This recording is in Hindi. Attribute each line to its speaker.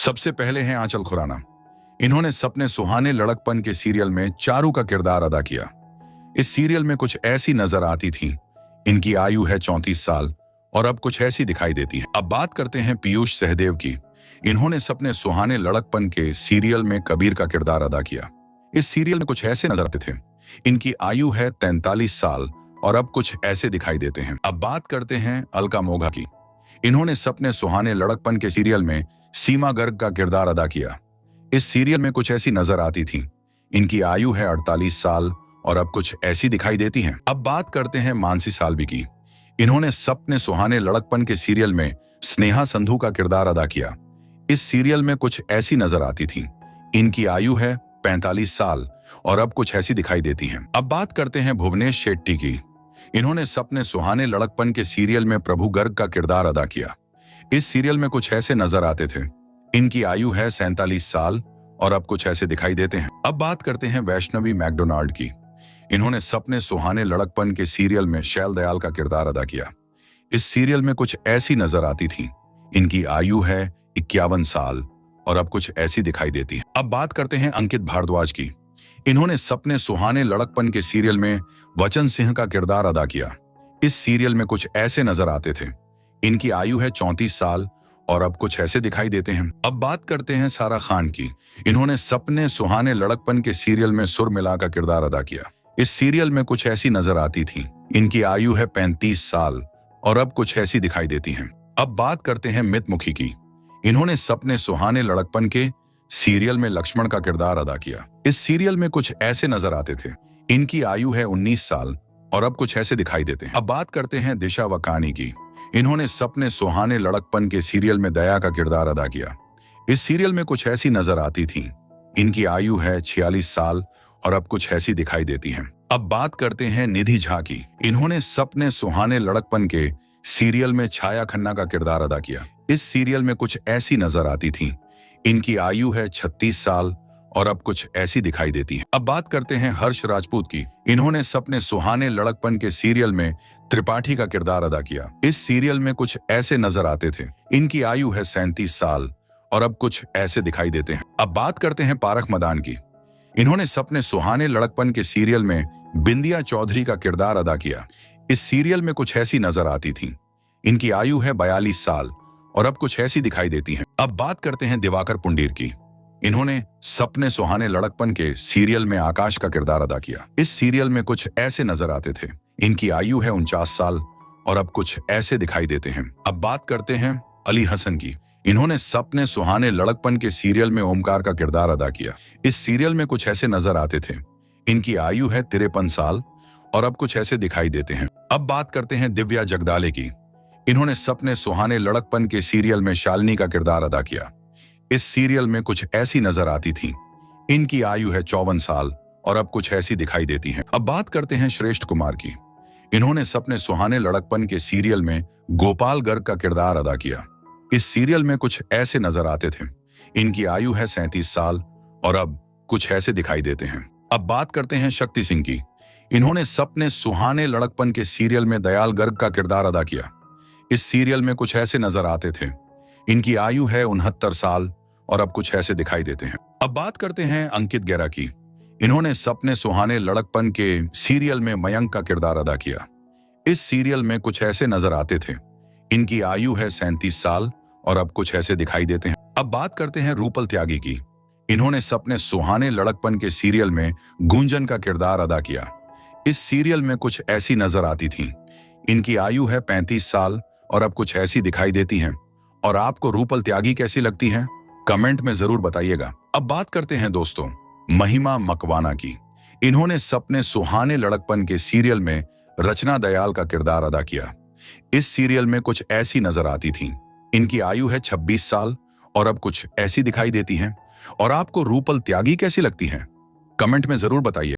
Speaker 1: सबसे पहले हैं आंचल खुराना। इन्होंने सपने सुहाने लड़कपन के सीरियल में चारू का किरदार अदा किया। इस सीरियल में कुछ ऐसी नजर आती थीं। इनकी आयु है 34 साल और अब कुछ ऐसी दिखाई देती है। अब बात करते हैं पीयूष सहदेव की। इन्होंने सपने सुहाने लड़कपन के सीरियल में कबीर का किरदार अदा किया। इस सीरियल में कुछ ऐसे नजर आते थे। इनकी आयु है 43 साल और अब कुछ ऐसे दिखाई देते हैं। अब बात करते हैं अलका मोघा की। इन्होंने सपने सुहाने लड़कपन के सीरियल में सीमा गर्ग का किरदार अदा किया। इस सीरियल में कुछ ऐसी नजर आती थीं। इनकी आयु है 48 साल और अब कुछ ऐसी दिखाई देती हैं। अब बात करते हैं मानसी साल्वी की। इन्होंने सपने सुहाने लड़कपन के सीरियल में स्नेहा संधू का किरदार अदा किया। इस सीरियल में कुछ ऐसी नजर आती थीं। इनकी आयु है 45 साल और अब कुछ ऐसी दिखाई देती हैं। अब बात करते हैं भुवनेश शेट्टी की। इन्होंने सपने सुहाने लड़कपन के सीरियल में प्रभु गर्ग का किरदार अदा किया। इस सीरियल में कुछ ऐसे नजर आते थे। इनकी आयु है 47 साल और अब कुछ ऐसे दिखाई देते हैं। अब बात करते हैं वैष्णवी मैकडोनाल्ड की। इन्होंने सपने सुहाने लड़कपन के सीरियल में शैल दयाल का किरदार अदा किया। इस सीरियल में कुछ ऐसी नजर आती थीं। इनकी आयु है 51 साल और अब कुछ ऐसी दिखाई देती है। अब बात करते हैं अंकित भारद्वाज की। इन्होंने सपने सुहाने लड़कपन के सीरियल में वचन सिंह का किरदार अदा किया। इस सीरियल में कुछ ऐसे नजर आते थे। इनकी आयु है 34 साल और अब कुछ ऐसे दिखाई देते हैं। अब बात करते हैं सारा खान की। इन्होंने सपने सुहाने लड़कपन के सीरियल में सुरमिला का किरदार अदा किया। इस सीरियल में कुछ ऐसी नजर आती थी। इनकी आयु है 35 साल और अब कुछ ऐसी दिखाई देती हैं। अब बात करते हैं मितमुखी की। इन्होंने सपने सुहाने लड़कपन के सीरियल में लक्ष्मण का किरदार अदा किया। इस सीरियल में कुछ ऐसे नजर आते थे। इनकी आयु है 19 साल और अब कुछ ऐसे दिखाई देते हैं। अब बात करते हैं दिशा वकानी की। इन्होंने सपने सुहाने लड़कपन के सीरियल में दया का किरदार अदा किया। इस सीरियल में कुछ ऐसी नजर आती थीं। इनकी आयु है 46 साल और अब कुछ ऐसी दिखाई देती हैं। अब बात करते हैं निधि झा की। इन्होंने सपने सुहाने लड़कपन के सीरियल में छाया खन्ना का किरदार अदा किया। इस सीरियल में कुछ ऐसी नजर आती थीं। इनकी आयु है 36 साल और अब कुछ ऐसी दिखाई देती है। अब बात करते हैं हर्ष राजपूत की। इन्होंने सपने सुहाने लड़कपन के सीरियल में त्रिपाठी का किरदार अदा किया। इस सीरियल में कुछ ऐसे नजर आते थे। इनकी आयु है 37 साल और अब कुछ ऐसे दिखाई देते हैं। अब बात करते हैं पारख मदान की। इन्होंने सपने सुहाने लड़कपन के सीरियल में बिंदिया चौधरी का किरदार अदा किया। इस सीरियल में कुछ ऐसी नजर आती थी। इनकी आयु है 42 साल और अब कुछ ऐसी दिखाई देती हैं। अब बात करते हैं दिवाकर पुंडीर की। इन्होंने सपने सुहाने लड़कपन के सीरियल में आकाश का किरदार अदा किया। इस सीरियल में कुछ ऐसे नजर आते थे। इनकी आयु है 49 साल और अब कुछ ऐसे दिखाई देते हैं। अब बात करते हैं अली हसन की। इन्होंने सपने सुहाने लड़कपन के सीरियल में ओमकार का किरदार अदा किया। इस सीरियल में कुछ ऐसे नजर आते थे। इनकी आयु है 53 साल और अब कुछ ऐसे दिखाई देते हैं। अब बात करते हैं दिव्या जगदाले की। इन्होंने सपने सुहाने लड़कपन के सीरियल में शालिनी का किरदार अदा किया। इस सीरियल में कुछ ऐसी नजर आती थीं। इनकी आयु है 54 साल और अब कुछ ऐसी दिखाई देती हैं। अब बात करते हैं श्रेष्ठ कुमार की। इन्होंने सपने सुहाने लड़कपन के सीरियल में गोपाल गर्ग का किरदार अदा किया। इस सीरियल में कुछ ऐसे नजर आते थे। इनकी आयु है 37 साल और अब कुछ ऐसे दिखाई देते हैं। अब बात करते हैं शक्ति सिंह की। इन्होंने सपने सुहाने लड़कपन के सीरियल में दयाल गर्ग का किरदार अदा किया। इस सीरियल में कुछ ऐसे नजर आते थे। इनकी आयु है 69 साल और अब कुछ ऐसे दिखाई देते हैं। अब बात करते हैं अंकित गेरा की। इन्होंने सपने सुहाने लड़कपन के सीरियल में मयंक का किरदार अदा किया। इस सीरियल में कुछ ऐसे नजर आते थे। इनकी आयु है 37 साल और अब कुछ ऐसे दिखाई देते हैं। अब बात करते हैं रूपल त्यागी की। इन्होंने सपने सुहाने लड़कपन के सीरियल में गुंजन का किरदार अदा किया। इस सीरियल में कुछ ऐसी नजर आती थीं। इनकी आयु है 35 साल और अब कुछ ऐसी दिखाई देती हैं। और आपको रूपल त्यागी कैसी लगती हैं? कमेंट में जरूर बताइएगा। अब बात करते हैं दोस्तों महिमा मकवाना की। इन्होंने सपने सुहाने लड़कपन के सीरियल में रचना दयाल का किरदार अदा किया। इस सीरियल में कुछ ऐसी नजर आती थीं। इनकी आयु है 26 साल और अब कुछ ऐसी दिखाई देती हैं। और आपको रूपल त्यागी कैसी लगती हैं? कमेंट में जरूर बताइए।